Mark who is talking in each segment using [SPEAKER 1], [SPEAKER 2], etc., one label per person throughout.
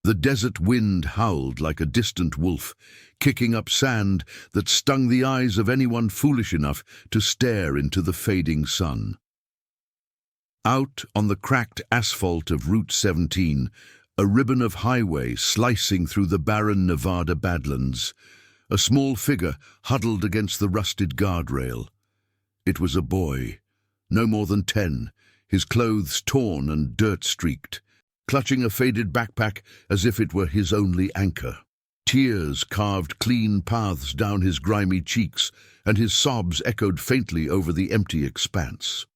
[SPEAKER 1] The desert wind howled like a distant wolf, kicking up sand that stung the eyes of anyone foolish enough to stare into the fading sun. Out on the cracked asphalt of Route 17, a ribbon of highway slicing through the barren Nevada Badlands, a small figure huddled against the rusted guardrail. It was a boy, no more than 10, his clothes torn and dirt-streaked, clutching a faded backpack as if it were his only anchor. Tears carved clean paths down his grimy cheeks, and his sobs echoed faintly over the empty expanse.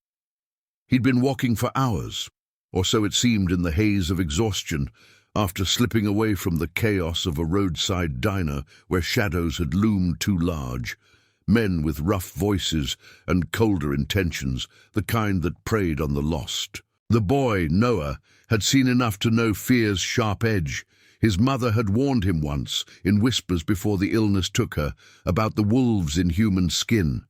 [SPEAKER 1] He'd been walking for hours, or so it seemed in the haze of exhaustion, after slipping away from the chaos of a roadside diner where shadows had loomed too large. Men with rough voices and colder intentions, the kind that preyed on the lost. The boy, Noah, had seen enough to know fear's sharp edge. His mother had warned him once, in whispers before the illness took her, about the wolves in human skin.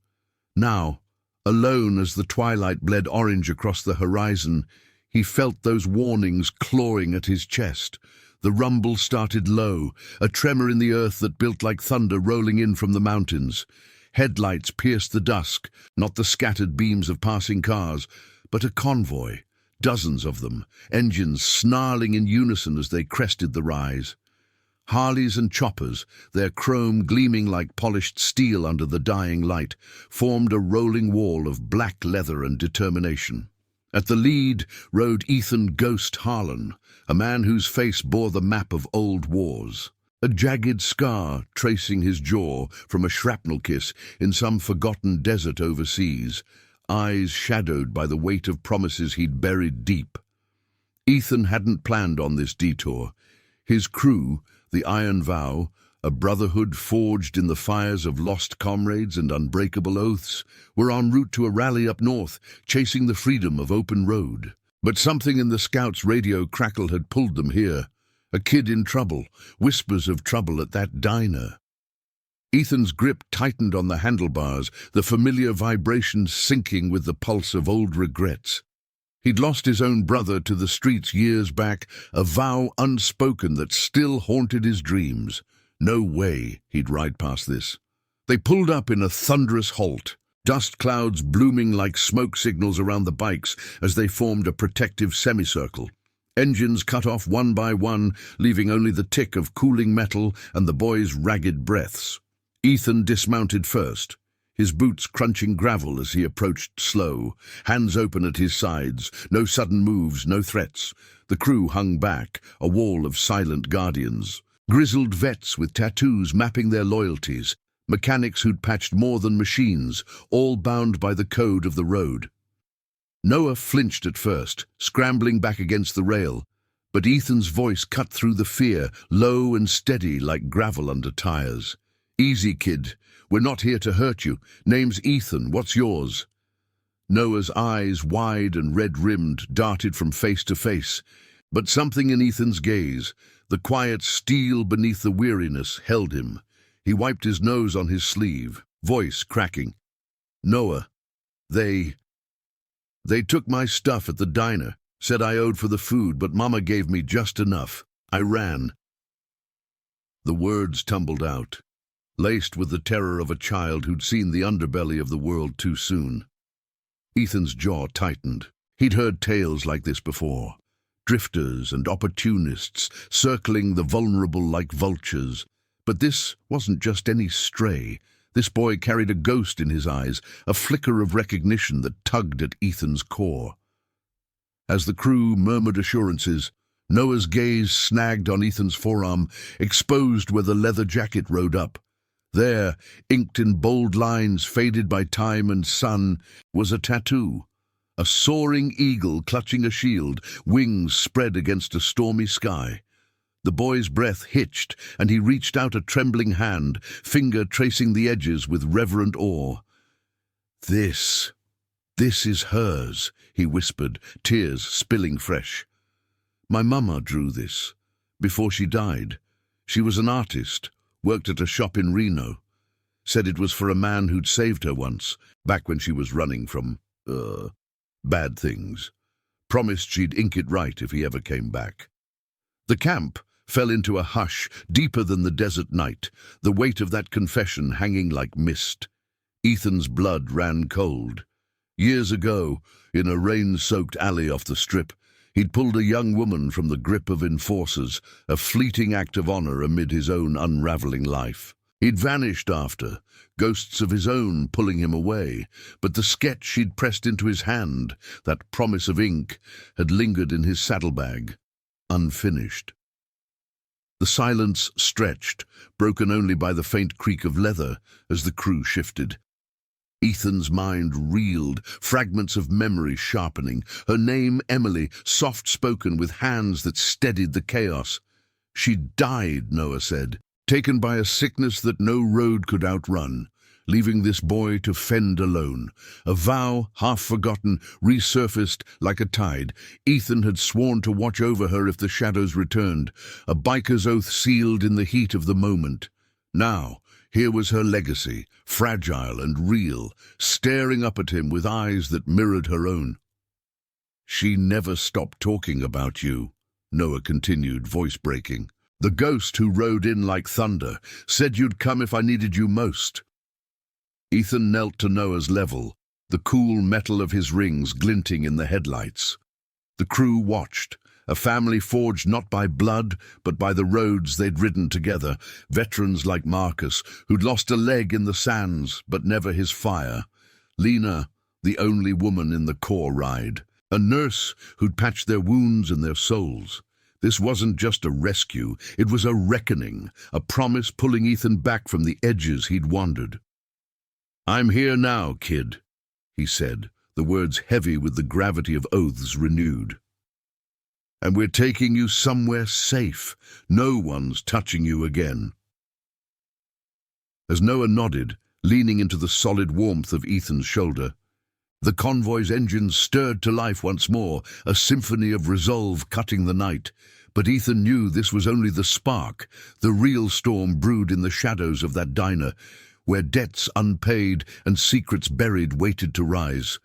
[SPEAKER 1] Now, alone as the twilight bled orange across the horizon, he felt those warnings clawing at his chest. The rumble started low, a tremor in the earth that built like thunder rolling in from the mountains. Headlights pierced the dusk, not the scattered beams of passing cars, but a convoy, dozens of them, engines snarling in unison as they crested the rise. Harleys and choppers, their chrome gleaming like polished steel under the dying light, formed a rolling wall of black leather and determination. At the lead rode Ethan Ghost Harlan, a man whose face bore the map of old wars. A jagged scar tracing his jaw from a shrapnel kiss in some forgotten desert overseas, eyes shadowed by the weight of promises he'd buried deep. Ethan hadn't planned on this detour. His crew, the Iron Vow, a brotherhood forged in the fires of lost comrades and unbreakable oaths, were en route to a rally up north, chasing the freedom of open road. But something in the scouts' radio crackle had pulled them here. A kid in trouble, whispers of trouble at that diner. Ethan's grip tightened on the handlebars, the familiar vibration syncing with the pulse of old regrets. He'd lost his own brother to the streets years back, a vow unspoken that still haunted his dreams. No way he'd ride past this. They pulled up in a thunderous halt, dust clouds blooming like smoke signals around the bikes as they formed a protective semicircle. Engines cut off one by one, leaving only the tick of cooling metal and the boys' ragged breaths. Ethan dismounted first, his boots crunching gravel as he approached slow, hands open at his sides, no sudden moves, no threats. The crew hung back, a wall of silent guardians. Grizzled vets with tattoos mapping their loyalties, mechanics who'd patched more than machines, all bound by the code of the road. Noah flinched at first, scrambling back against the rail, but Ethan's voice cut through the fear, low and steady like gravel under tires. "Easy, kid. We're not here to hurt you. Name's Ethan. What's yours?" Noah's eyes, wide and red-rimmed, darted from face to face, but something in Ethan's gaze, the quiet steel beneath the weariness, held him. He wiped his nose on his sleeve, voice cracking. "Noah, They took my stuff at the diner, said I owed for the food, but Mama gave me just enough. I ran." The words tumbled out, laced with the terror of a child who'd seen the underbelly of the world too soon. Ethan's jaw tightened. He'd heard tales like this before. Drifters and opportunists circling the vulnerable like vultures. But this wasn't just any stray. This boy carried a ghost in his eyes, a flicker of recognition that tugged at Ethan's core. As the crew murmured assurances, Noah's gaze snagged on Ethan's forearm, exposed where the leather jacket rode up. There, inked in bold lines faded by time and sun, was a tattoo. A soaring eagle clutching a shield, wings spread against a stormy sky. The boy's breath hitched, and he reached out a trembling hand, finger tracing the edges with reverent awe. This is hers," he whispered, tears spilling fresh. "My mama drew this. Before she died. She was an artist, worked at a shop in Reno. Said it was for a man who'd saved her once, back when she was running from, bad things. Promised she'd ink it right if he ever came back." The camp, fell into a hush deeper than the desert night, the weight of that confession hanging like mist. Ethan's blood ran cold. Years ago, in a rain-soaked alley off the Strip, he'd pulled a young woman from the grip of enforcers, a fleeting act of honor amid his own unraveling life. He'd vanished after, ghosts of his own pulling him away, but the sketch she'd pressed into his hand, that promise of ink, had lingered in his saddlebag, unfinished. The silence stretched, broken only by the faint creak of leather as the crew shifted. Ethan's mind reeled, fragments of memory sharpening. Her name, Emily, soft-spoken with hands that steadied the chaos. She'd died, Noah said, taken by a sickness that no road could outrun, leaving this boy to fend alone. A vow, half-forgotten, resurfaced like a tide. Ethan had sworn to watch over her if the shadows returned, a biker's oath sealed in the heat of the moment. Now, here was her legacy, fragile and real, staring up at him with eyes that mirrored her own. "She never stopped talking about you," Noah continued, voice breaking. "The ghost who rode in like thunder, said you'd come if I needed you most." Ethan knelt to Noah's level, the cool metal of his rings glinting in the headlights. The crew watched, a family forged not by blood, but by the roads they'd ridden together, veterans like Marcus, who'd lost a leg in the sands, but never his fire. Lena, the only woman in the core ride, a nurse who'd patched their wounds and their souls. This wasn't just a rescue, it was a reckoning, a promise pulling Ethan back from the edges he'd wandered. "I'm here now, kid," he said, the words heavy with the gravity of oaths renewed. "And we're taking you somewhere safe. No one's touching you again." As Noah nodded, leaning into the solid warmth of Ethan's shoulder, the convoy's engines stirred to life once more, a symphony of resolve cutting the night. But Ethan knew this was only the spark. The real storm brewed in the shadows of that diner, where debts unpaid and secrets buried waited to rise.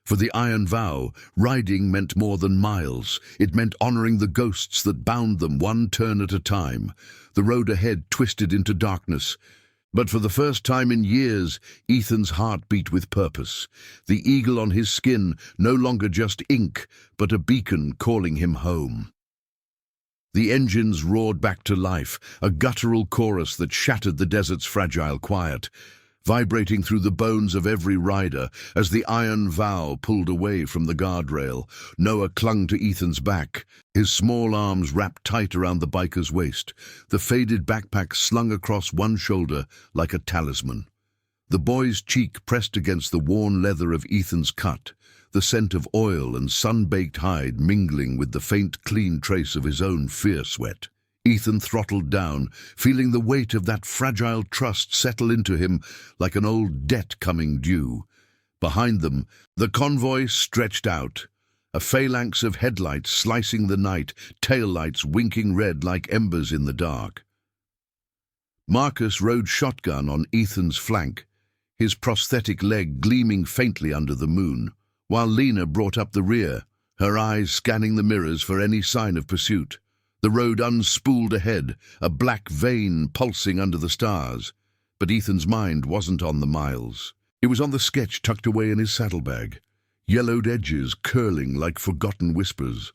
[SPEAKER 1] For the Iron Vow, riding meant more than miles. It meant honoring the ghosts that bound them, one turn at a time. The road ahead twisted into darkness. But for the first time in years, Ethan's heart beat with purpose. The eagle on his skin, no longer just ink, but a beacon calling him home. The engines roared back to life, a guttural chorus that shattered the desert's fragile quiet, vibrating through the bones of every rider. As the Iron Vow pulled away from the guardrail, Noah clung to Ethan's back, his small arms wrapped tight around the biker's waist, the faded backpack slung across one shoulder like a talisman. The boy's cheek pressed against the worn leather of Ethan's cut, the scent of oil and sun-baked hide mingling with the faint, clean trace of his own fear sweat. Ethan throttled down, feeling the weight of that fragile trust settle into him like an old debt coming due. Behind them, the convoy stretched out, a phalanx of headlights slicing the night, taillights winking red like embers in the dark. Marcus rode shotgun on Ethan's flank, his prosthetic leg gleaming faintly under the moon, while Lena brought up the rear, her eyes scanning the mirrors for any sign of pursuit. The road unspooled ahead, a black vein pulsing under the stars. But Ethan's mind wasn't on the miles. It was on the sketch tucked away in his saddlebag, yellowed edges curling like forgotten whispers.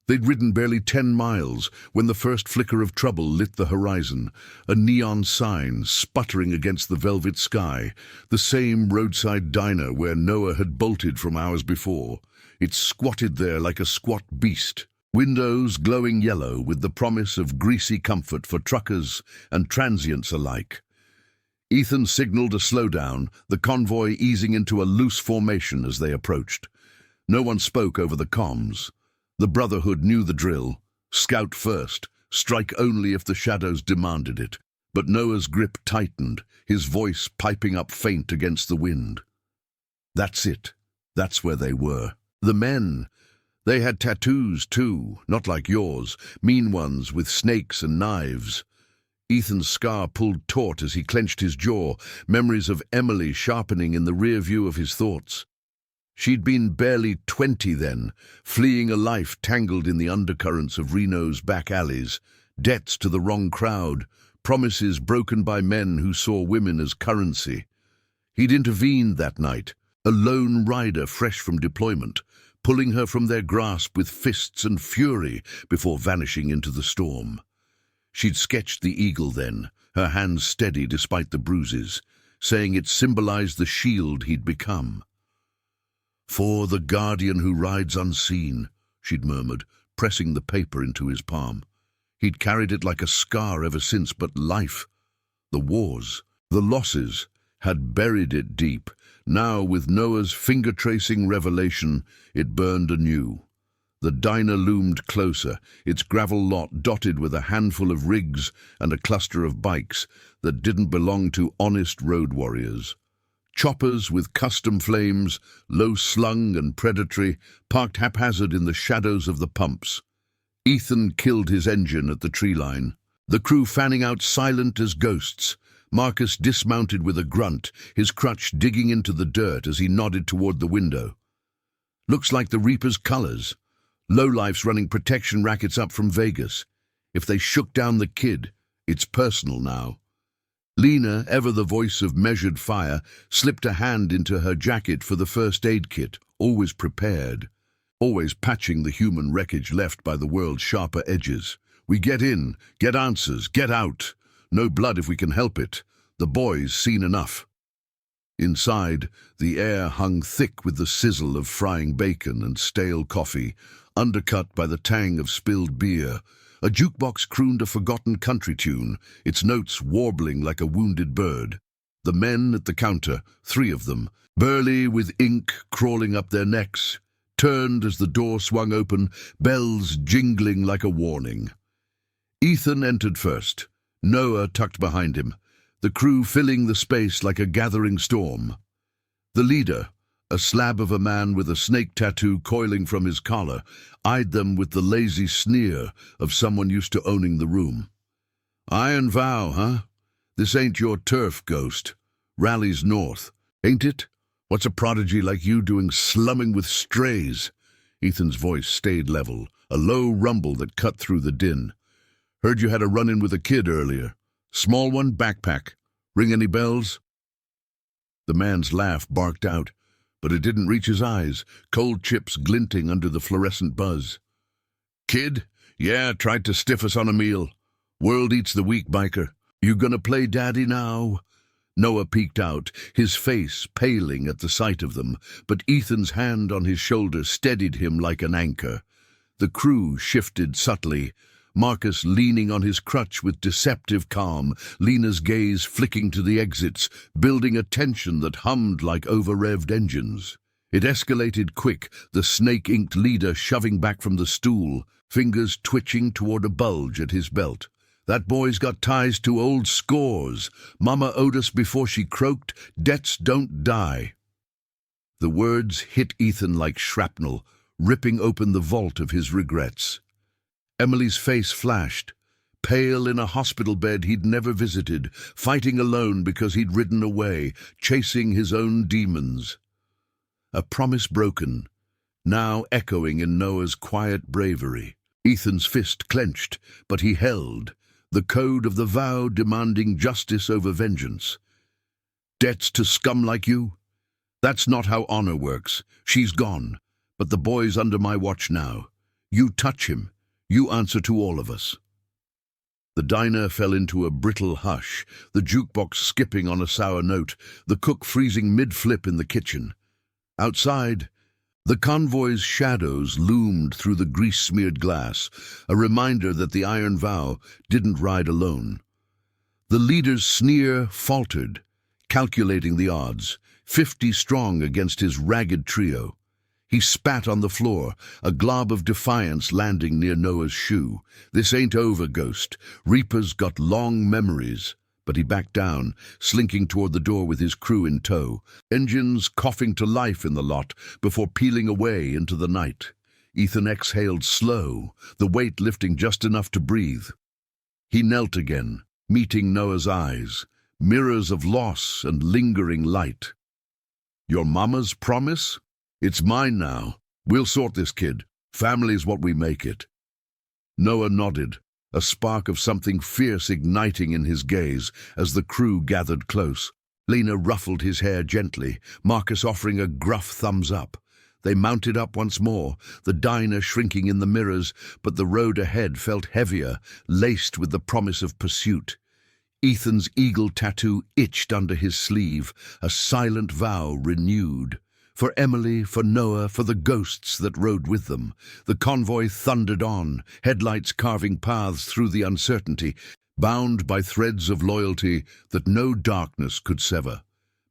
[SPEAKER 1] They'd ridden barely 10 miles when the first flicker of trouble lit the horizon, a neon sign sputtering against the velvet sky, the same roadside diner where Noah had bolted from hours before. It squatted there like a squat beast, windows glowing yellow with the promise of greasy comfort for truckers and transients alike. Ethan signaled a slowdown, the convoy easing into a loose formation as they approached. No one spoke over the comms. The Brotherhood knew the drill. Scout first, strike only if the shadows demanded it. But Noah's grip tightened, his voice piping up faint against the wind. That's it. That's where they were. The men. They had tattoos too, not like yours, mean ones with snakes and knives. Ethan's scar pulled taut as he clenched his jaw, memories of Emily sharpening in the rear view of his thoughts. She'd been barely 20 then, fleeing a life tangled in the undercurrents of Reno's back alleys, Debts to the wrong crowd, promises broken by men who saw women as currency. He'd intervened that night, a lone rider fresh from deployment, pulling her from their grasp with fists and fury before vanishing into the storm. She'd sketched the eagle then, her hands steady despite the bruises, saying it symbolized the shield he'd become. "For the guardian who rides unseen," she'd murmured, pressing the paper into his palm. He'd carried it like a scar ever since, but life, the wars, the losses, had buried it deep. Now, with Noah's finger-tracing revelation, it burned anew. The diner loomed closer, its gravel lot dotted with a handful of rigs and a cluster of bikes that didn't belong to honest road warriors. Choppers with custom flames, low-slung and predatory, parked haphazard in the shadows of the pumps. Ethan killed his engine at the tree line, the crew fanning out silent as ghosts. Marcus dismounted with a grunt, his crutch digging into the dirt as he nodded toward the window. "Looks like the Reaper's colors. Lowlifes running protection rackets up from Vegas. If they shook down the kid, it's personal now." Lena, ever the voice of measured fire, slipped a hand into her jacket for the first aid kit, always prepared, always patching the human wreckage left by the world's sharper edges. "We get in, get answers, get out. No blood if we can help it. The boys seen enough." Inside, the air hung thick with the sizzle of frying bacon and stale coffee, undercut by the tang of spilled beer. A jukebox crooned a forgotten country tune, its notes warbling like a wounded bird. The men at the counter, 3 of them, burly with ink crawling up their necks, turned as the door swung open, bells jingling like a warning. Ethan entered first, Noah tucked behind him, the crew filling the space like a gathering storm. The leader, a slab of a man with a snake tattoo coiling from his collar, eyed them with the lazy sneer of someone used to owning the room. "Iron Vow, huh? This ain't your turf, Ghost. Rallies north, ain't it? What's a prodigy like you doing slumming with strays?" Ethan's voice stayed level, a low rumble that cut through the din. "Heard you had a run-in with a kid earlier. Small one, backpack. Ring any bells?" The man's laugh barked out, but it didn't reach his eyes, cold chips glinting under the fluorescent buzz. "Kid? Yeah, tried to stiff us on a meal. World eats the weak, Biker. You gonna play daddy now?" Noah peeked out, his face paling at the sight of them, but Ethan's hand on his shoulder steadied him like an anchor. The crew shifted subtly, Marcus leaning on his crutch with deceptive calm, Lena's gaze flicking to the exits, building a tension that hummed like over-revved engines. It escalated quick, the snake-inked leader shoving back from the stool, fingers twitching toward a bulge at his belt. "That boy's got ties to old scores. Mama owed us before she croaked, debts don't die." The words hit Ethan like shrapnel, ripping open the vault of his regrets. Emily's face flashed, pale in a hospital bed he'd never visited, fighting alone because he'd ridden away, chasing his own demons. A promise broken, now echoing in Noah's quiet bravery. Ethan's fist clenched, but he held, the code of the vow demanding justice over vengeance. "Debts to scum like you? That's not how honor works. She's gone, but the boy's under my watch now. You touch him, you answer to all of us." The diner fell into a brittle hush, the jukebox skipping on a sour note, the cook freezing mid-flip in the kitchen. Outside, the convoy's shadows loomed through the grease-smeared glass, a reminder that the Iron Vow didn't ride alone. The leader's sneer faltered, calculating the odds, 50 strong against his ragged trio. He spat on the floor, a glob of defiance landing near Noah's shoe. "This ain't over, Ghost. Reaper's got long memories." But he backed down, slinking toward the door with his crew in tow, engines coughing to life in the lot before peeling away into the night. Ethan exhaled slow, the weight lifting just enough to breathe. He knelt again, meeting Noah's eyes, mirrors of loss and lingering light. "Your mama's promise? It's mine now. We'll sort this, kid. Family's what we make it." Noah nodded, a spark of something fierce igniting in his gaze as the crew gathered close. Lena ruffled his hair gently, Marcus offering a gruff thumbs up. They mounted up once more, the diner shrinking in the mirrors, but the road ahead felt heavier, laced with the promise of pursuit. Ethan's eagle tattoo itched under his sleeve, a silent vow renewed. For Emily, for Noah, for the ghosts that rode with them. The convoy thundered on, headlights carving paths through the uncertainty, bound by threads of loyalty that no darkness could sever.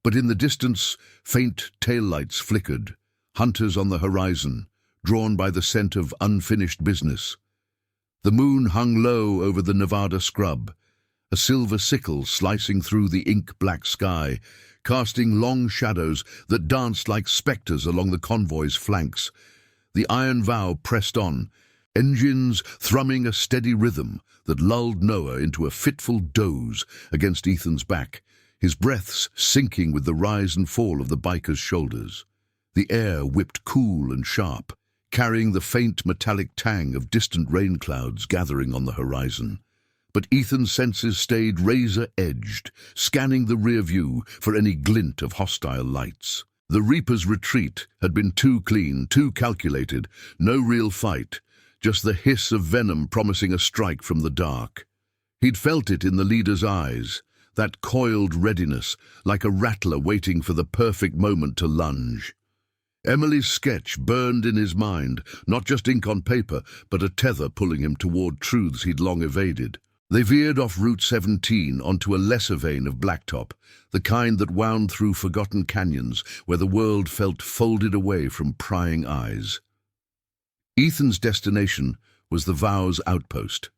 [SPEAKER 1] But in the distance, faint taillights flickered, hunters on the horizon, drawn by the scent of unfinished business. The moon hung low over the Nevada scrub, a silver sickle slicing through the ink-black sky, casting long shadows that danced like spectres along the convoy's flanks. The iron vow pressed on, engines thrumming a steady rhythm that lulled Noah into a fitful doze against Ethan's back, his breaths sinking with the rise and fall of the biker's shoulders. The air whipped cool and sharp, carrying the faint metallic tang of distant rain clouds gathering on the horizon. But Ethan's senses stayed razor-edged, scanning the rear view for any glint of hostile lights. The Reaper's retreat had been too clean, too calculated, no real fight, just the hiss of venom promising a strike from the dark. He'd felt it in the leader's eyes, that coiled readiness, like a rattler waiting for the perfect moment to lunge. Emily's sketch burned in his mind, not just ink on paper, but a tether pulling him toward truths he'd long evaded. They veered off Route 17 onto a lesser vein of blacktop, the kind that wound through forgotten canyons where the world felt folded away from prying eyes. Ethan's destination was the Vow's outpost,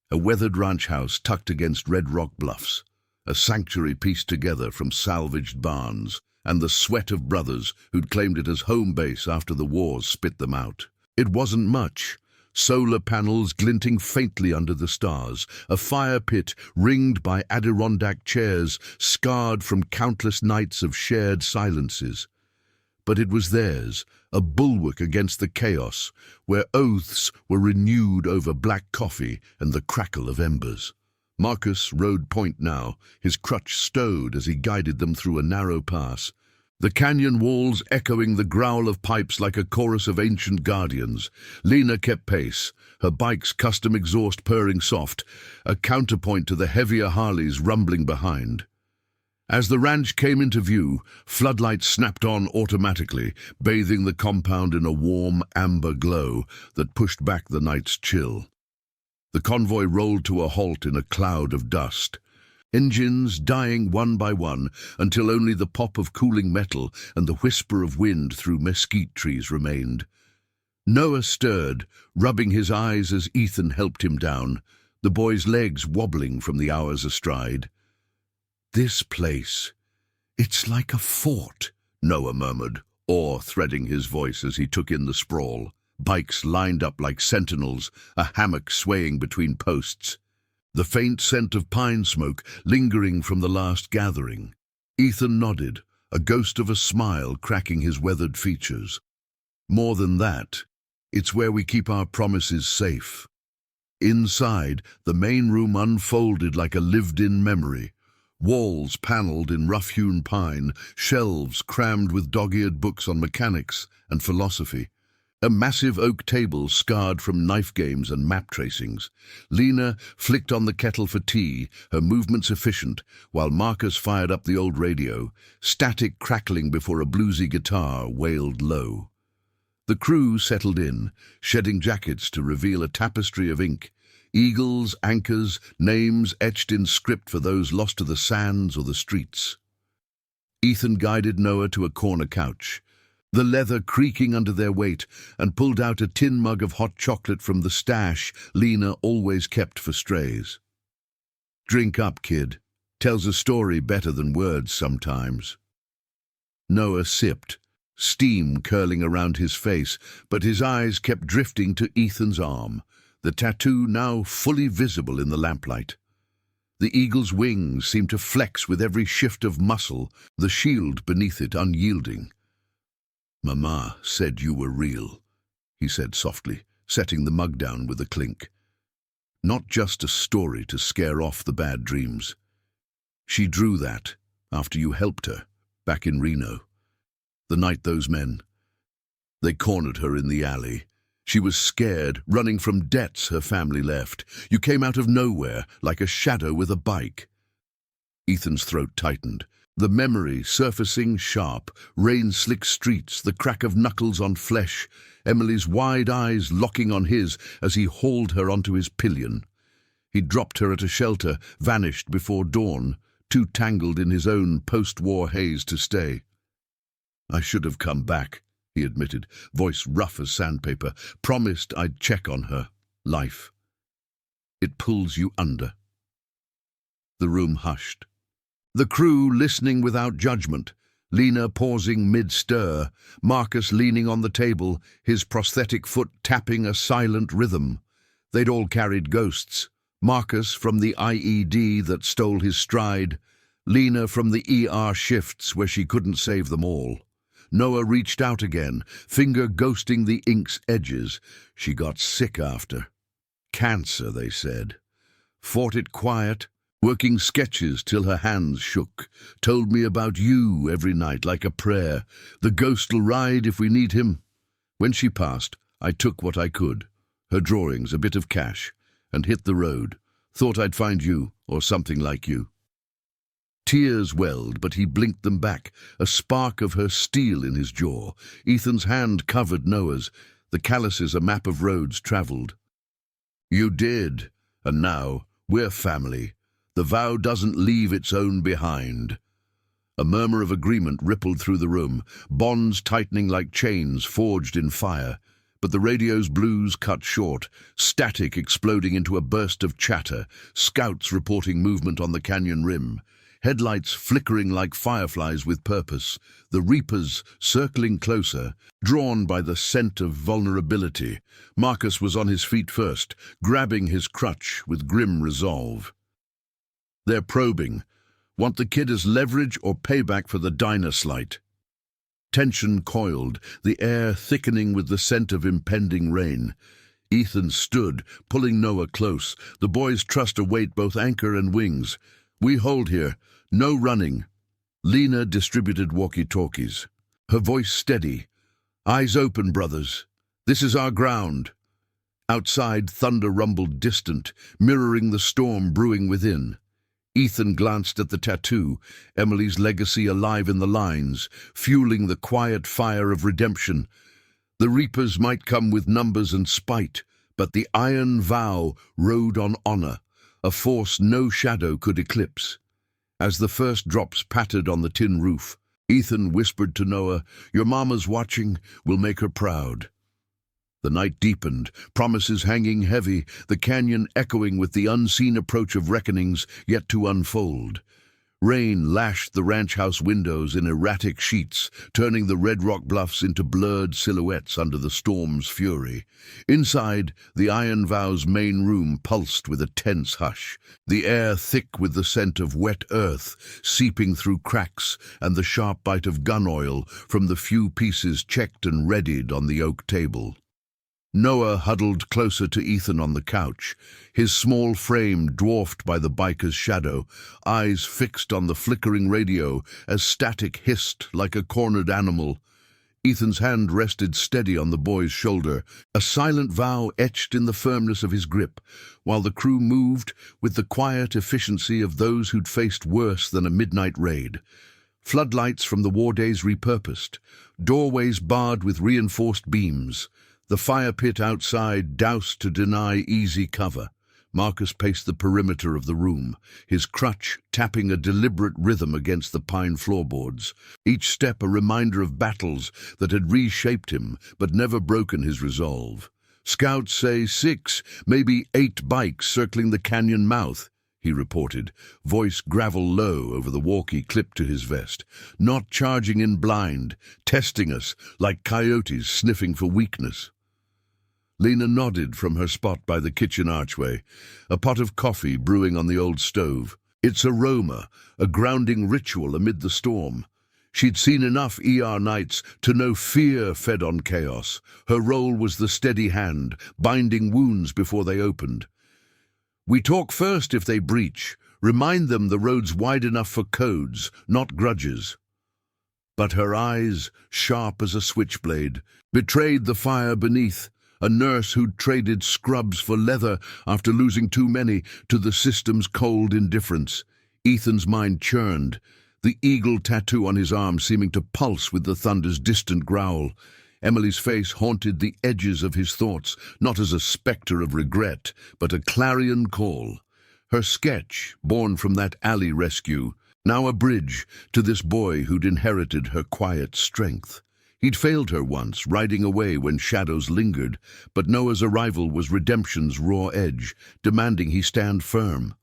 [SPEAKER 1] a weathered ranch house tucked against red rock bluffs, a sanctuary pieced together from salvaged barns and the sweat of brothers who'd claimed it as home base after the wars spit them out. It wasn't much. Solar panels glinting faintly under the stars, a fire pit ringed by Adirondack chairs scarred from countless nights of shared silences. But it was theirs, a bulwark against the chaos, where oaths were renewed over black coffee and the crackle of embers. Marcus rode point now, his crutch stowed as he guided them through a narrow pass, the canyon walls echoing the growl of pipes like a chorus of ancient guardians. Lena kept pace, her bike's custom exhaust purring soft, a counterpoint to the heavier Harleys rumbling behind. As the ranch came into view, floodlights snapped on automatically, bathing the compound in a warm, amber glow that pushed back the night's chill. The convoy rolled to a halt in a cloud of dust, engines dying one by one until only the pop of cooling metal and the whisper of wind through mesquite trees remained. Noah stirred, rubbing his eyes as Ethan helped him down, the boy's legs wobbling from the hours astride. "This place, it's like a fort," Noah murmured, awe threading his voice as he took in the sprawl. Bikes lined up like sentinels, a hammock swaying between posts. The faint scent of pine smoke lingering from the last gathering. Ethan nodded, a ghost of a smile cracking his weathered features. "More than that, it's where we keep our promises safe." Inside, the main room unfolded like a lived-in memory. Walls panelled in rough-hewn pine, shelves crammed with dog-eared books on mechanics and philosophy. A massive oak table scarred from knife games and map tracings. Lena flicked on the kettle for tea, her movements efficient, while Marcus fired up the old radio, static crackling before a bluesy guitar wailed low. The crew settled in, shedding jackets to reveal a tapestry of ink, eagles, anchors, names etched in script for those lost to the sands or the streets. Ethan guided Noah to a corner couch, the leather creaking under their weight, and pulled out a tin mug of hot chocolate from the stash Lena always kept for strays. "Drink up, kid. Tells a story better than words sometimes." Noah sipped, steam curling around his face, but his eyes kept drifting to Ethan's arm, the tattoo now fully visible in the lamplight. The eagle's wings seemed to flex with every shift of muscle, the shield beneath it unyielding. "Mama said you were real," he said softly, setting the mug down with a clink. not just a story to scare off the bad dreams. She drew that after you helped her back in Reno. The night those men, they cornered her in the alley. She was scared, running from debts her family left. You came out of nowhere, like a shadow with a bike. Ethan's throat tightened. The memory surfacing sharp, rain-slick streets, the crack of knuckles on flesh, Emily's wide eyes locking on his as he hauled her onto his pillion. He dropped her at a shelter, vanished before dawn, too tangled in his own post-war haze to stay. "I should have come back," he admitted, voice rough as sandpaper. "Promised I'd check on her. Life. It pulls you under." The room hushed. The crew listening without judgment, Lena pausing mid-stir, Marcus leaning on the table, his prosthetic foot tapping a silent rhythm. They'd all carried ghosts. Marcus from the IED that stole his stride, Lena from the ER shifts where she couldn't save them all. Noah reached out again, finger ghosting the ink's edges. She got sick after. Cancer, they said. Fought it quiet, working sketches till her hands shook. Told me about you every night like a prayer. The ghost'll ride if we need him. When she passed, I took what I could. Her drawings, a bit of cash, and hit the road. Thought I'd find you, or something like you. Tears welled, but he blinked them back, a spark of her steel in his jaw. Ethan's hand covered Noah's, the calluses a map of roads travelled. "You did, and now we're family. The vow doesn't leave its own behind." A murmur of agreement rippled through the room, bonds tightening like chains forged in fire. But the radio's blues cut short, static exploding into a burst of chatter, scouts reporting movement on the canyon rim, headlights flickering like fireflies with purpose, the reapers circling closer, drawn by the scent of vulnerability. Marcus was on his feet first, grabbing his crutch with grim resolve. "They're probing. Want the kid as leverage or payback for the diner slight?" Tension coiled, the air thickening with the scent of impending rain. Ethan stood, pulling Noah close. The boys trust await both anchor and wings. "We hold here. No running." Lena distributed walkie-talkies. Her voice steady. "Eyes open, brothers. This is our ground." Outside, thunder rumbled distant, mirroring the storm brewing within. Ethan glanced at the tattoo, Emily's legacy alive in the lines, fueling the quiet fire of redemption. The reapers might come with numbers and spite, but the iron vow rode on honor, a force no shadow could eclipse. As the first drops pattered on the tin roof, Ethan whispered to Noah, "Your mama's watching, we'll make her proud." The night deepened, promises hanging heavy, the canyon echoing with the unseen approach of reckonings yet to unfold. Rain lashed the ranch house windows in erratic sheets, turning the red rock bluffs into blurred silhouettes under the storm's fury. Inside, the Iron Vow's main room pulsed with a tense hush, the air thick with the scent of wet earth seeping through cracks and the sharp bite of gun oil from the few pieces checked and readied on the oak table. Noah huddled closer to Ethan on the couch, his small frame dwarfed by the biker's shadow, eyes fixed on the flickering radio as static hissed like a cornered animal. Ethan's hand rested steady on the boy's shoulder, a silent vow etched in the firmness of his grip, while the crew moved with the quiet efficiency of those who'd faced worse than a midnight raid. Floodlights from the war days repurposed, doorways barred with reinforced beams, the fire pit outside doused to deny easy cover. Marcus paced the perimeter of the room, his crutch tapping a deliberate rhythm against the pine floorboards, each step a reminder of battles that had reshaped him but never broken his resolve. "Scouts say 6, maybe 8 bikes circling the canyon mouth," he reported, voice gravel low over the walkie clipped to his vest. "Not charging in blind, testing us like coyotes sniffing for weakness." Lena nodded from her spot by the kitchen archway, a pot of coffee brewing on the old stove. Its aroma, a grounding ritual amid the storm. She'd seen enough ER nights to know fear fed on chaos. Her role was the steady hand, binding wounds before they opened. We talk first if they breach. Remind them the road's wide enough for codes, not grudges. But her eyes, sharp as a switchblade, betrayed the fire beneath, a nurse who'd traded scrubs for leather after losing too many to the system's cold indifference. Ethan's mind churned, the eagle tattoo on his arm seeming to pulse with the thunder's distant growl. Emily's face haunted the edges of his thoughts, not as a spectre of regret, but a clarion call. Her sketch, born from that alley rescue, now a bridge to this boy who'd inherited her quiet strength. He'd failed her once, riding away when shadows lingered, but Noah's arrival was redemption's raw edge, demanding he stand firm.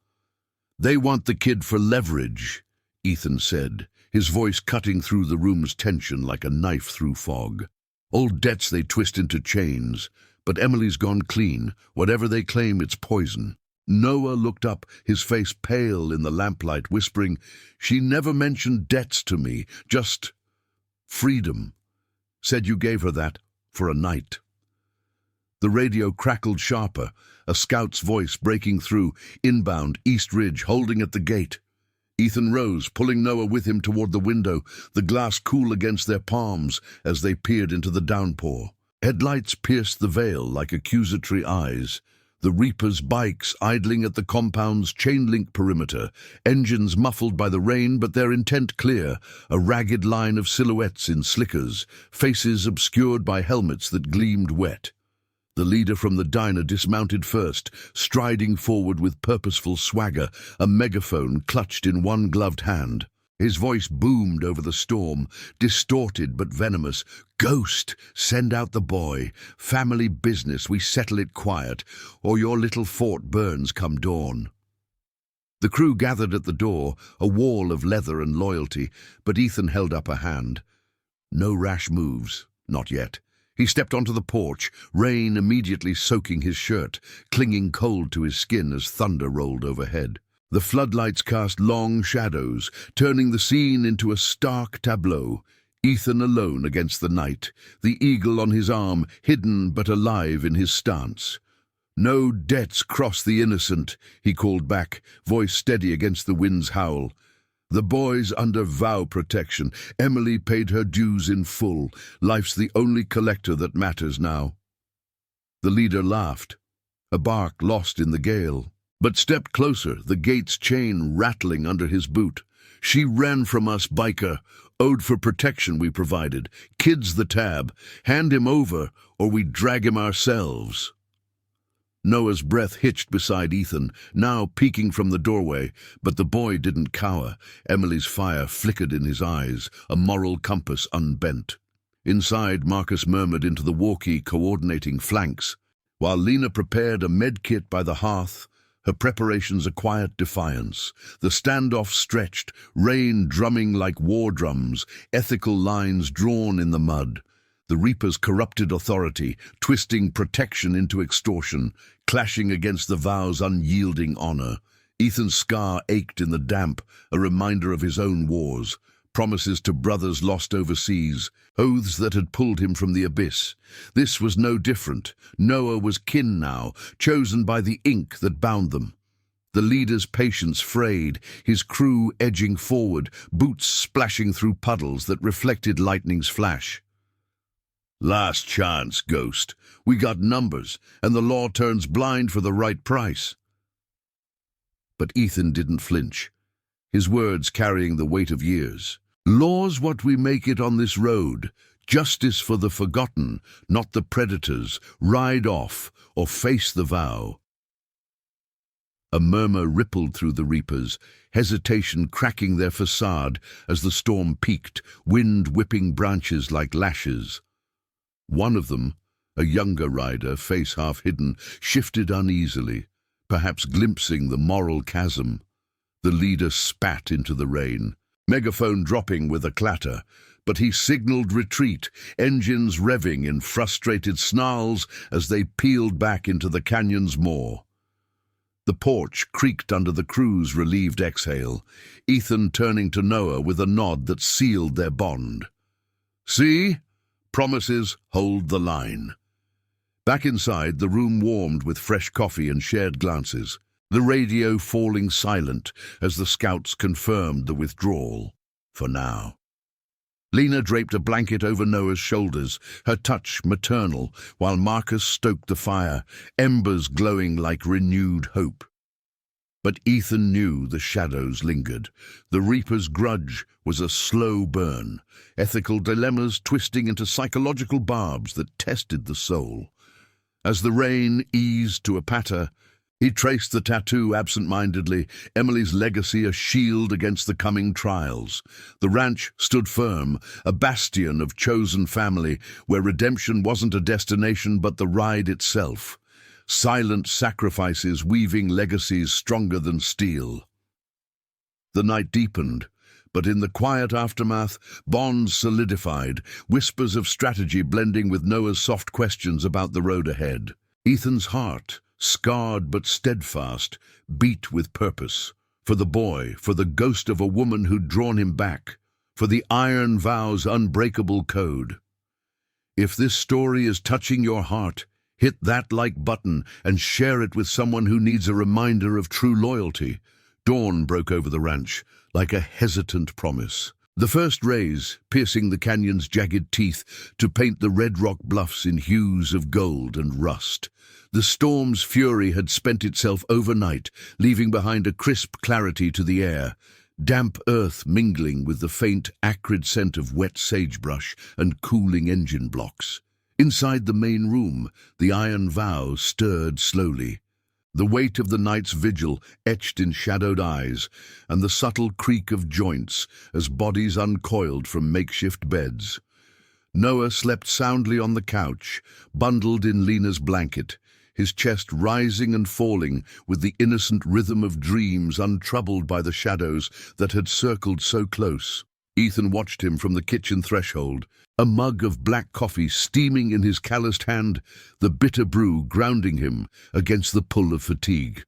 [SPEAKER 1] "They want the kid for leverage," Ethan said, his voice cutting through the room's tension like a knife through fog. "Old debts they twist into chains, but Emily's gone clean. Whatever they claim, it's poison." Noah looked up, his face pale in the lamplight, whispering, "She never mentioned debts to me, just freedom. Said you gave her that for a night." The radio crackled sharper, a scout's voice breaking through, inbound, East Ridge, holding at the gate. Ethan rose, pulling Noah with him toward the window, the glass cool against their palms as they peered into the downpour. Headlights pierced the veil like accusatory eyes. The Reaper's bikes idling at the compound's chain-link perimeter, engines muffled by the rain but their intent clear, a ragged line of silhouettes in slickers, faces obscured by helmets that gleamed wet. The leader from the diner dismounted first, striding forward with purposeful swagger, a megaphone clutched in one gloved hand. His voice boomed over the storm, distorted but venomous. "Ghost, send out the boy. Family business, we settle it quiet, or your little fort burns come dawn." The crew gathered at the door, a wall of leather and loyalty, but Ethan held up a hand. No rash moves, not yet. He stepped onto the porch, rain immediately soaking his shirt, clinging cold to his skin as thunder rolled overhead. The floodlights cast long shadows, turning the scene into a stark tableau. Ethan alone against the night, the eagle on his arm, hidden but alive in his stance. "No debts cross the innocent," he called back, voice steady against the wind's howl. "The boy's under vow protection. Emily paid her dues in full. Life's the only collector that matters now." The leader laughed, a bark lost in the gale, but stepped closer, the gate's chain rattling under his boot. "She ran from us, Biker. Owed for protection we provided. Kid's the tab. Hand him over, or we drag him ourselves." Noah's breath hitched beside Ethan, now peeking from the doorway, but the boy didn't cower. Emily's fire flickered in his eyes, a moral compass unbent. Inside, Marcus murmured into the walkie, coordinating flanks, while Lena prepared a med-kit by the hearth, her preparations a quiet defiance. The standoff stretched, rain drumming like war drums, ethical lines drawn in the mud. The Reaper's corrupted authority, twisting protection into extortion, clashing against the vow's unyielding honor. Ethan's scar ached in the damp, a reminder of his own wars. Promises to brothers lost overseas, oaths that had pulled him from the abyss. This was no different. Noah was kin now, chosen by the ink that bound them. The leader's patience frayed, his crew edging forward, boots splashing through puddles that reflected lightning's flash. "Last chance, Ghost. We got numbers, and the law turns blind for the right price." But Ethan didn't flinch, his words carrying the weight of years. "Law's what we make it on this road. Justice for the forgotten, not the predators. Ride off, or face the vow." A murmur rippled through the Reapers, hesitation cracking their facade as the storm peaked, wind whipping branches like lashes. One of them, a younger rider, face half hidden, shifted uneasily, perhaps glimpsing the moral chasm. The leader spat into the rain, megaphone dropping with a clatter, but he signaled retreat, engines revving in frustrated snarls as they peeled back into the canyon's maw. The porch creaked under the crew's relieved exhale, Ethan turning to Noah with a nod that sealed their bond. "See? Promises hold the line." Back inside, the room warmed with fresh coffee and shared glances. the radio falling silent as the scouts confirmed the withdrawal, for now. Lena draped a blanket over Noah's shoulders, her touch maternal, while Marcus stoked the fire, embers glowing like renewed hope. But Ethan knew the shadows lingered. The Reaper's grudge was a slow burn, ethical dilemmas twisting into psychological barbs that tested the soul. As the rain eased to a patter, he traced the tattoo absent-mindedly, Emily's legacy a shield against the coming trials. The ranch stood firm, a bastion of chosen family, where redemption wasn't a destination but the ride itself. Silent sacrifices weaving legacies stronger than steel. The night deepened, but in the quiet aftermath, bonds solidified, whispers of strategy blending with Noah's soft questions about the road ahead. Ethan's heart, scarred but steadfast, beat with purpose. For the boy, for the ghost of a woman who'd drawn him back, for the iron vow's unbreakable code. If this story is touching your heart, hit that like button and share it with someone who needs a reminder of true loyalty. Dawn broke over the ranch, like a hesitant promise. The first rays, piercing the canyon's jagged teeth to paint the red rock bluffs in hues of gold and rust. The storm's fury had spent itself overnight, leaving behind a crisp clarity to the air, damp earth mingling with the faint, acrid scent of wet sagebrush and cooling engine blocks. Inside the main room, the iron vow stirred slowly. The weight of the night's vigil etched in shadowed eyes, and the subtle creak of joints as bodies uncoiled from makeshift beds. Noah slept soundly on the couch, bundled in Lena's blanket, his chest rising and falling with the innocent rhythm of dreams untroubled by the shadows that had circled so close. Ethan watched him from the kitchen threshold, a mug of black coffee steaming in his calloused hand, the bitter brew grounding him against the pull of fatigue.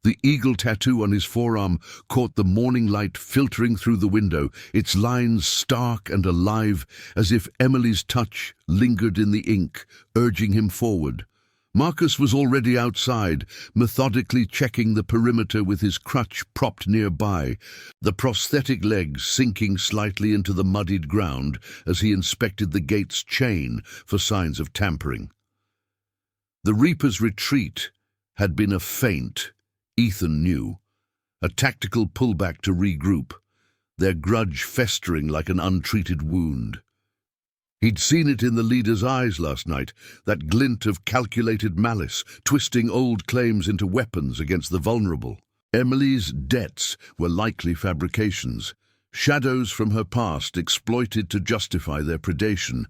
[SPEAKER 1] The eagle tattoo on his forearm caught the morning light filtering through the window, its lines stark and alive, as if Emily's touch lingered in the ink, urging him forward. Marcus was already outside, methodically checking the perimeter with his crutch propped nearby, the prosthetic legs sinking slightly into the muddied ground as he inspected the gate's chain for signs of tampering. The Reaper's retreat had been a feint, Ethan knew, a tactical pullback to regroup, their grudge festering like an untreated wound. He'd seen it in the leader's eyes last night, that glint of calculated malice, twisting old claims into weapons against the vulnerable. Emily's debts were likely fabrications, shadows from her past exploited to justify their predation,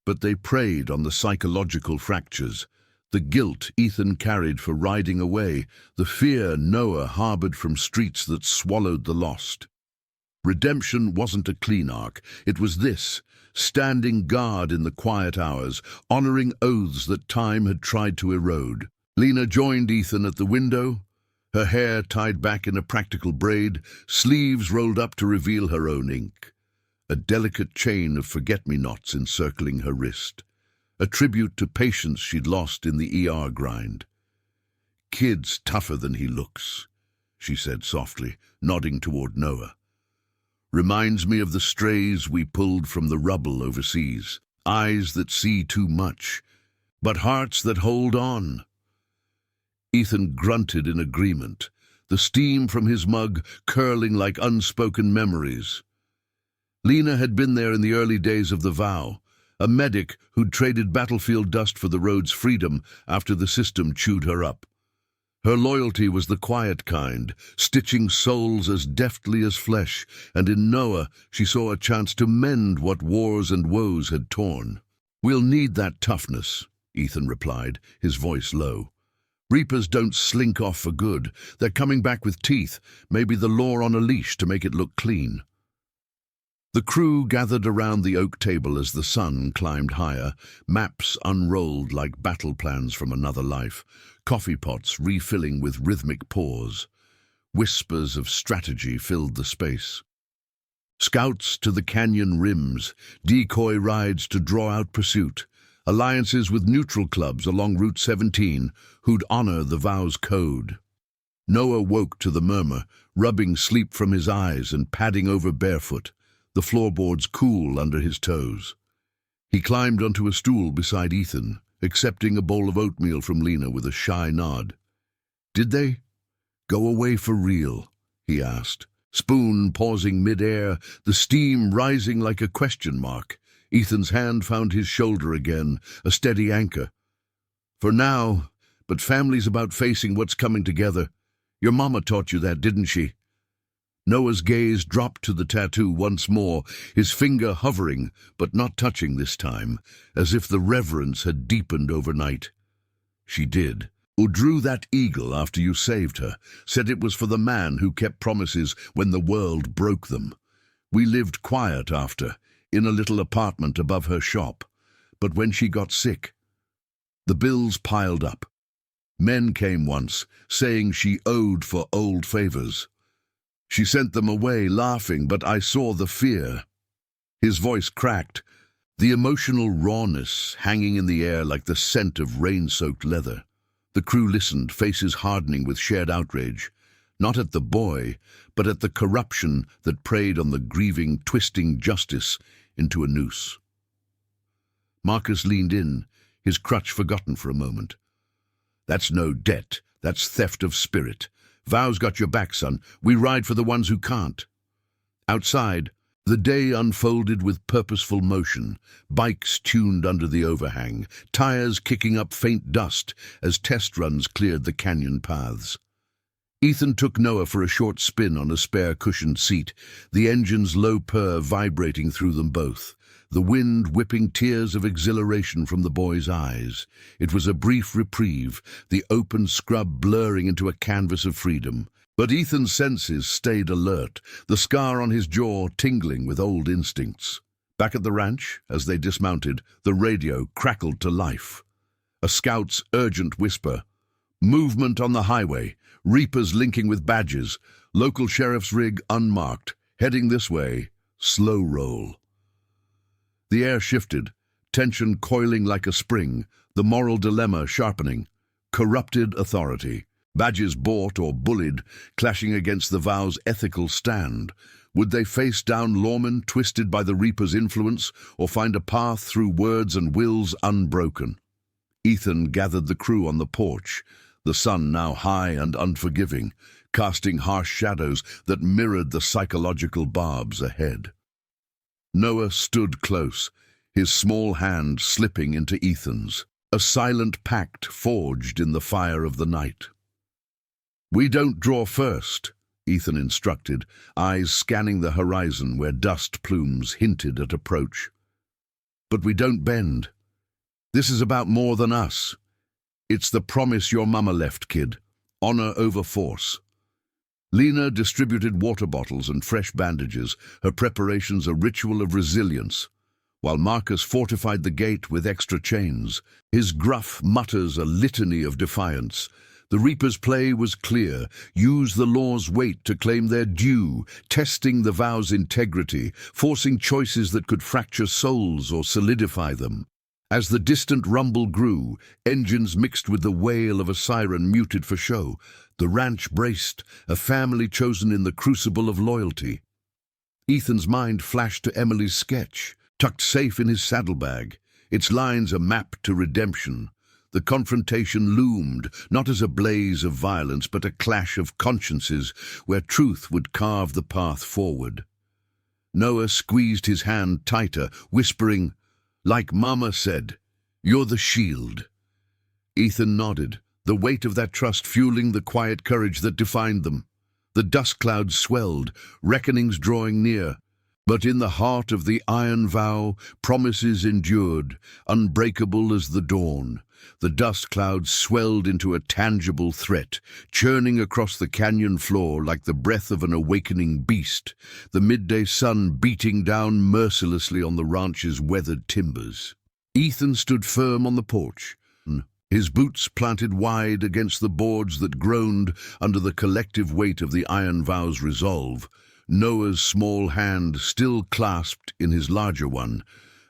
[SPEAKER 1] but they preyed on the psychological fractures, the guilt Ethan carried for riding away, the fear Noah harbored from streets that swallowed the lost. Redemption wasn't a clean arc, it was this, standing guard in the quiet hours, honoring oaths that time had tried to erode. Lena joined Ethan at the window, her hair tied back in a practical braid, sleeves rolled up to reveal her own ink, a delicate chain of forget-me-nots encircling her wrist, a tribute to patience she'd lost in the ER grind. "Kid's tougher than he looks," she said softly, nodding toward Noah. "Reminds me of the strays we pulled from the rubble overseas. Eyes that see too much, but hearts that hold on." Ethan grunted in agreement, the steam from his mug curling like unspoken memories. Lena had been there in the early days of the vow, a medic who'd traded battlefield dust for the road's freedom after the system chewed her up. Her loyalty was the quiet kind, stitching souls as deftly as flesh, and in Noah she saw a chance to mend what wars and woes had torn. "We'll need that toughness," Ethan replied, his voice low. "Reapers don't slink off for good. They're coming back with teeth, maybe the law on a leash to make it look clean." The crew gathered around the oak table as the sun climbed higher, maps unrolled like battle plans from another life, coffee pots refilling with rhythmic pause. Whispers of strategy filled the space. Scouts to the canyon rims, decoy rides to draw out pursuit, alliances with neutral clubs along Route 17 who'd honor the vow's code. Noah woke to the murmur, rubbing sleep from his eyes and padding over barefoot, the floorboards cool under his toes. He climbed onto a stool beside Ethan, accepting a bowl of oatmeal from Lena with a shy nod. "Did they go away for real?" he asked, spoon pausing mid-air, the steam rising like a question mark. Ethan's hand found his shoulder again, a steady anchor. "For now, but family's about facing what's coming together. Your mama taught you that, didn't she?" Noah's gaze dropped to the tattoo once more, his finger hovering, but not touching this time, as if the reverence had deepened overnight. "She did. Who drew that eagle after you saved her, said it was for the man who kept promises when the world broke them. We lived quiet after, in a little apartment above her shop. But when she got sick, the bills piled up. Men came once, saying she owed for old favors. She sent them away laughing, but I saw the fear." His voice cracked, the emotional rawness hanging in the air like the scent of rain-soaked leather. The crew listened, faces hardening with shared outrage, not at the boy, but at the corruption that preyed on the grieving, twisting justice into a noose. Marcus leaned in, his crutch forgotten for a moment. "That's no debt, that's theft of spirit. Vow's got your back, son. We ride for the ones who can't." Outside, the day unfolded with purposeful motion, bikes tuned under the overhang, tires kicking up faint dust as test runs cleared the canyon paths. Ethan took Noah for a short spin on a spare cushioned seat, the engine's low purr vibrating through them both, the wind whipping tears of exhilaration from the boy's eyes. It was a brief reprieve, the open scrub blurring into a canvas of freedom. But Ethan's senses stayed alert, the scar on his jaw tingling with old instincts. Back at the ranch, as they dismounted, the radio crackled to life. A scout's urgent whisper. Movement on the highway, reapers linking with badges, local sheriff's rig unmarked, heading this way, slow roll. The air shifted, tension coiling like a spring, the moral dilemma sharpening. Corrupted authority. Badges bought or bullied, clashing against the vow's ethical stand. Would they face down lawmen twisted by the Reaper's influence, or find a path through words and wills unbroken? Ethan gathered the crew on the porch, the sun now high and unforgiving, casting harsh shadows that mirrored the psychological barbs ahead. Noah stood close, his small hand slipping into Ethan's, a silent pact forged in the fire of the night. "We don't draw first," Ethan instructed, eyes scanning the horizon where dust plumes hinted at approach. "But we don't bend. This is about more than us. It's the promise your mama left, kid. Honor over force." Lena distributed water bottles and fresh bandages, her preparations a ritual of resilience, while Marcus fortified the gate with extra chains, his gruff mutters a litany of defiance. The Reaper's play was clear. Use the law's weight to claim their due, testing the vow's integrity, forcing choices that could fracture souls or solidify them. As the distant rumble grew, engines mixed with the wail of a siren muted for show. The ranch braced, a family chosen in the crucible of loyalty. Ethan's mind flashed to Emily's sketch, tucked safe in his saddlebag, its lines a map to redemption. The confrontation loomed, not as a blaze of violence, but a clash of consciences where truth would carve the path forward. Noah squeezed his hand tighter, whispering, "Like Mama said, you're the shield." Ethan nodded, the weight of that trust fueling the quiet courage that defined them. The dust clouds swelled, reckonings drawing near. But in the heart of the iron vow, promises endured, unbreakable as the dawn. The dust clouds swelled into a tangible threat, churning across the canyon floor like the breath of an awakening beast, the midday sun beating down mercilessly on the ranch's weathered timbers. Ethan stood firm on the porch, his boots planted wide against the boards that groaned under the collective weight of the iron vow's resolve. Noah's small hand still clasped in his larger one,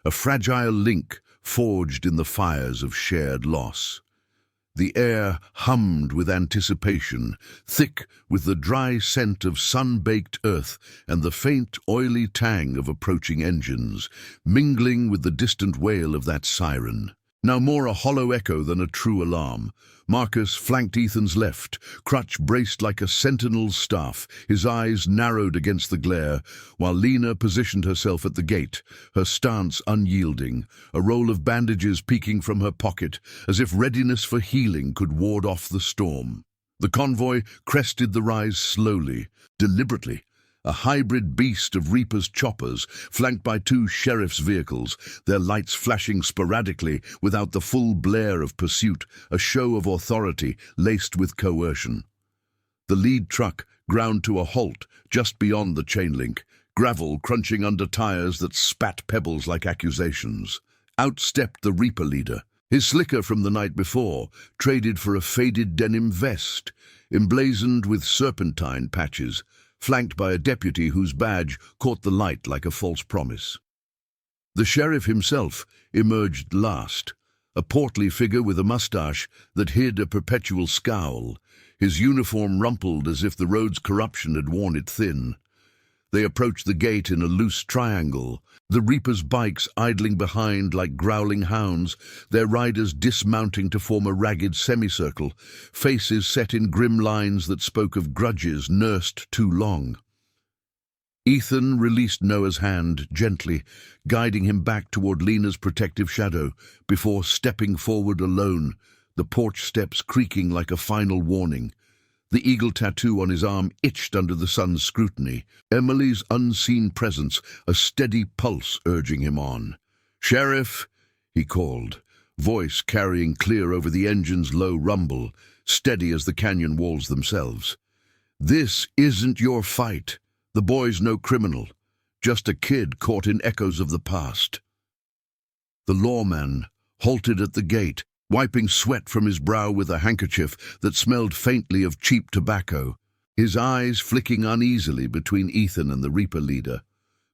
[SPEAKER 1] a fragile link forged in the fires of shared loss. The air hummed with anticipation, thick with the dry scent of sun-baked earth and the faint, oily tang of approaching engines, mingling with the distant wail of that siren. Now more a hollow echo than a true alarm. Marcus flanked Ethan's left, crutch braced like a sentinel's staff, his eyes narrowed against the glare, while Lena positioned herself at the gate, her stance unyielding, a roll of bandages peeking from her pocket, as if readiness for healing could ward off the storm. The convoy crested the rise slowly, deliberately, a hybrid beast of Reaper's choppers, flanked by two sheriff's vehicles, their lights flashing sporadically without the full blare of pursuit, a show of authority laced with coercion. The lead truck ground to a halt just beyond the chain link, gravel crunching under tires that spat pebbles like accusations. Out stepped the Reaper leader, his slicker from the night before, traded for a faded denim vest, emblazoned with serpentine patches, flanked by a deputy whose badge caught the light like a false promise. The sheriff himself emerged last, a portly figure with a mustache that hid a perpetual scowl, his uniform rumpled as if the road's corruption had worn it thin. They approached the gate in a loose triangle, the Reaper's bikes idling behind like growling hounds, their riders dismounting to form a ragged semicircle, faces set in grim lines that spoke of grudges nursed too long. Ethan released Noah's hand gently, guiding him back toward Lena's protective shadow, before stepping forward alone, the porch steps creaking like a final warning. The eagle tattoo on his arm itched under the sun's scrutiny, Emily's unseen presence, a steady pulse urging him on. "Sheriff," he called, voice carrying clear over the engine's low rumble, steady as the canyon walls themselves. "This isn't your fight. The boy's no criminal, just a kid caught in echoes of the past." The lawman halted at the gate, wiping sweat from his brow with a handkerchief that smelled faintly of cheap tobacco, his eyes flicking uneasily between Ethan and the Reaper leader.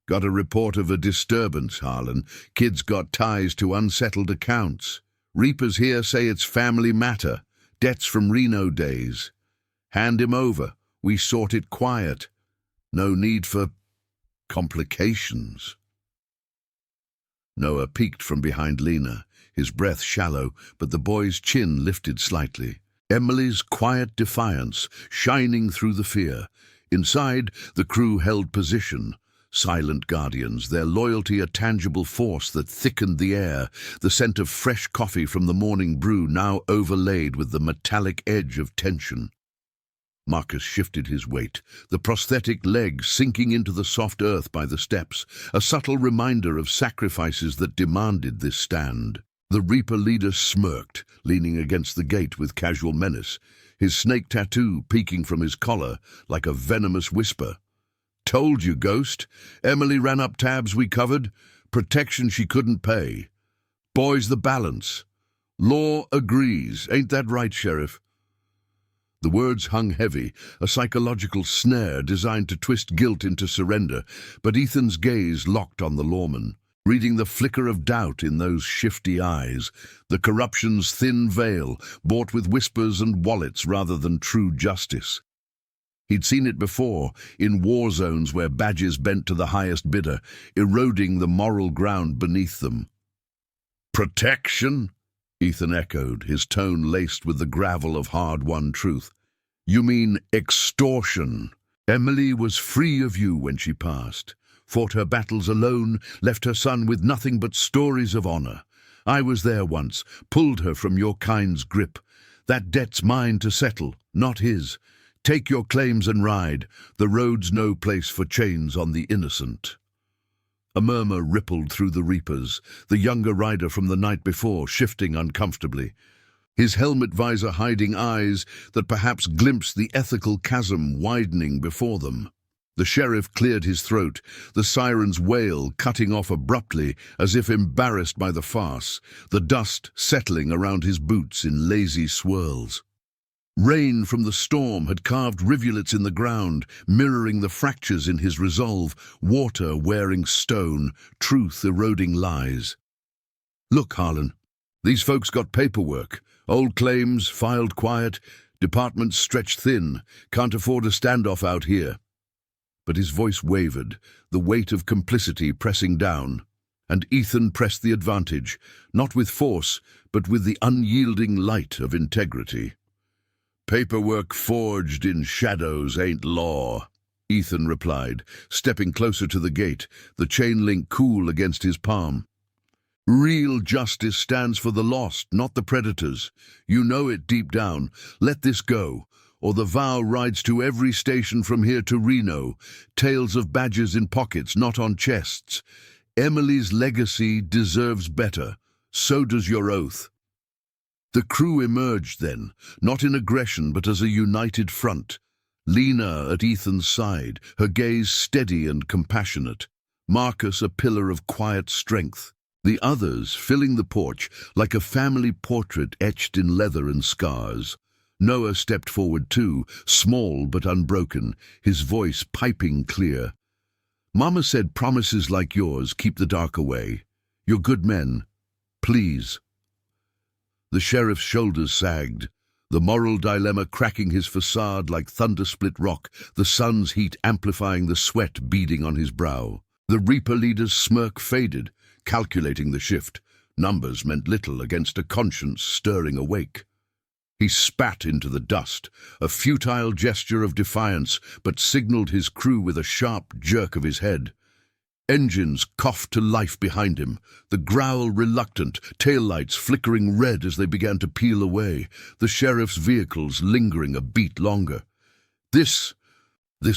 [SPEAKER 1] "Got a report of a disturbance, Harlan. Kid's got ties to unsettled accounts. Reapers here say it's family matter, debts from Reno days. Hand him over. We sort it quiet. No need for complications." Noah peeked from behind Lena, his breath shallow, but the boy's chin lifted slightly. Emily's quiet defiance shining through the fear. Inside, the crew held position, silent guardians, their loyalty a tangible force that thickened the air, the scent of fresh coffee from the morning brew now overlaid with the metallic edge of tension. Marcus shifted his weight, the prosthetic leg sinking into the soft earth by the steps, a subtle reminder of sacrifices that demanded this stand. The Reaper leader smirked, leaning against the gate with casual menace, his snake tattoo peeking from his collar like a venomous whisper. "Told you, Ghost. Emily ran up tabs we covered. Protection she couldn't pay. Boy's the balance. Law agrees. Ain't that right, Sheriff?" The words hung heavy, a psychological snare designed to twist guilt into surrender, but Ethan's gaze locked on the lawman, reading the flicker of doubt in those shifty eyes, the corruption's thin veil, bought with whispers and wallets rather than true justice. He'd seen it before, in war zones where badges bent to the highest bidder, eroding the moral ground beneath them. "Protection?" Ethan echoed, his tone laced with the gravel of hard-won truth. "You mean extortion? Emily was free of you when she passed. Fought her battles alone, left her son with nothing but stories of honor. I was there once, pulled her from your kind's grip. That debt's mine to settle, not his. Take your claims and ride. The road's no place for chains on the innocent." A murmur rippled through the Reapers, the younger rider from the night before shifting uncomfortably, his helmet visor hiding eyes that perhaps glimpsed the ethical chasm widening before them. The sheriff cleared his throat, the siren's wail cutting off abruptly as if embarrassed by the farce, the dust settling around his boots in lazy swirls. Rain from the storm had carved rivulets in the ground, mirroring the fractures in his resolve, water wearing stone, truth eroding lies. "Look, Harlan." These folks got paperwork, old claims filed quiet, departments stretched thin, can't afford a standoff out here. But his voice wavered, the weight of complicity pressing down, and Ethan pressed the advantage, not with force, but with the unyielding light of integrity. "Paperwork forged in shadows ain't law," Ethan replied, stepping closer to the gate, the chain link cool against his palm. "Real justice stands for the lost, not the predators. You know it deep down. Let this go, or the vow rides to every station from here to Reno. Tales of badges in pockets, not on chests. Emily's legacy deserves better. So does your oath." The crew emerged then, not in aggression but as a united front. Lena at Ethan's side, her gaze steady and compassionate. Marcus a pillar of quiet strength. The others filling the porch like a family portrait etched in leather and scars. Noah stepped forward too, small but unbroken, his voice piping clear. "Mama said promises like yours keep the dark away. You're good men. Please." The sheriff's shoulders sagged, the moral dilemma cracking his facade like thunder-split rock, the sun's heat amplifying the sweat beading on his brow. The Reaper leader's smirk faded, calculating the shift. Numbers meant little against a conscience stirring awake. He spat into the dust, a futile gesture of defiance, but signaled his crew with a sharp jerk of his head. Engines coughed to life behind him, the growl reluctant, taillights flickering red as they began to peel away, the sheriff's vehicles lingering a beat longer. This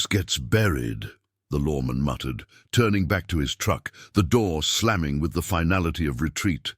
[SPEAKER 1] gets buried," the lawman muttered, turning back to his truck, the door slamming with the finality of retreat.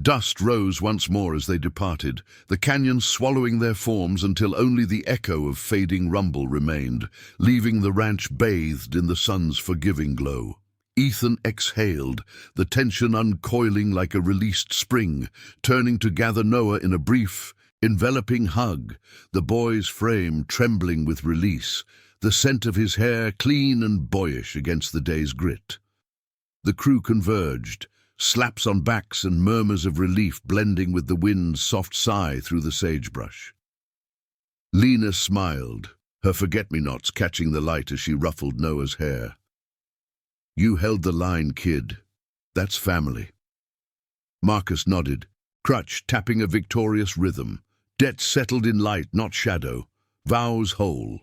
[SPEAKER 1] Dust rose once more as they departed, the canyon swallowing their forms until only the echo of fading rumble remained, leaving the ranch bathed in the sun's forgiving glow. Ethan exhaled, the tension uncoiling like a released spring, turning to gather Noah in a brief, enveloping hug, the boy's frame trembling with release, the scent of his hair clean and boyish against the day's grit. The crew converged, slaps on backs and murmurs of relief blending with the wind's soft sigh through the sagebrush. Lena smiled, her forget-me-nots catching the light as she ruffled Noah's hair. "You held the line, kid. That's family." Marcus nodded, crutch tapping a victorious rhythm. Debt settled in light, not shadow. Vows whole.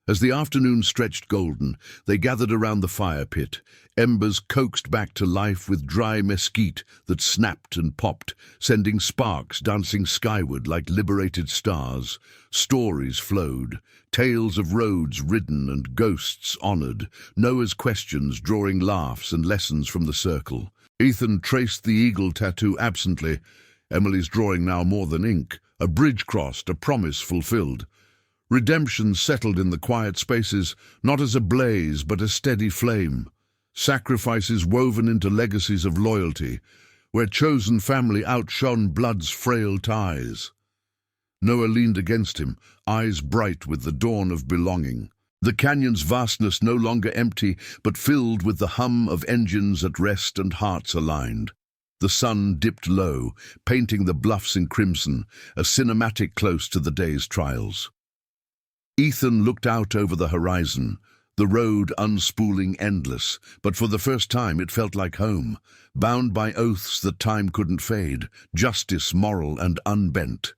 [SPEAKER 1] As the afternoon stretched golden, they gathered around the fire pit, embers coaxed back to life with dry mesquite that snapped and popped, sending sparks dancing skyward like liberated stars. Stories flowed, tales of roads ridden and ghosts honored, Noah's questions drawing laughs and lessons from the circle. Ethan traced the eagle tattoo absently, Emily's drawing now more than ink, a bridge crossed, a promise fulfilled. Redemption settled in the quiet spaces, not as a blaze but a steady flame. Sacrifices woven into legacies of loyalty, where chosen family outshone blood's frail ties. Noah leaned against him, eyes bright with the dawn of belonging. The canyon's vastness no longer empty, but filled with the hum of engines at rest and hearts aligned. The sun dipped low, painting the bluffs in crimson, a cinematic close to the day's trials. Ethan looked out over the horizon, the road unspooling endless, but for the first time it felt like home, bound by oaths that time couldn't fade, justice moral and unbent.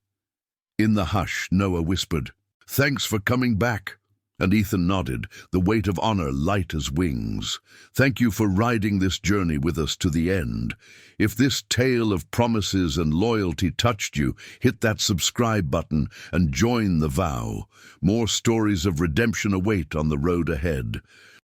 [SPEAKER 1] In the hush, Noah whispered, "Thanks for coming back." And Ethan nodded, the weight of honor light as wings. "Thank you for riding this journey with us to the end. If this tale of promises and loyalty touched you, hit that subscribe button and join the vow. More stories of redemption await on the road ahead.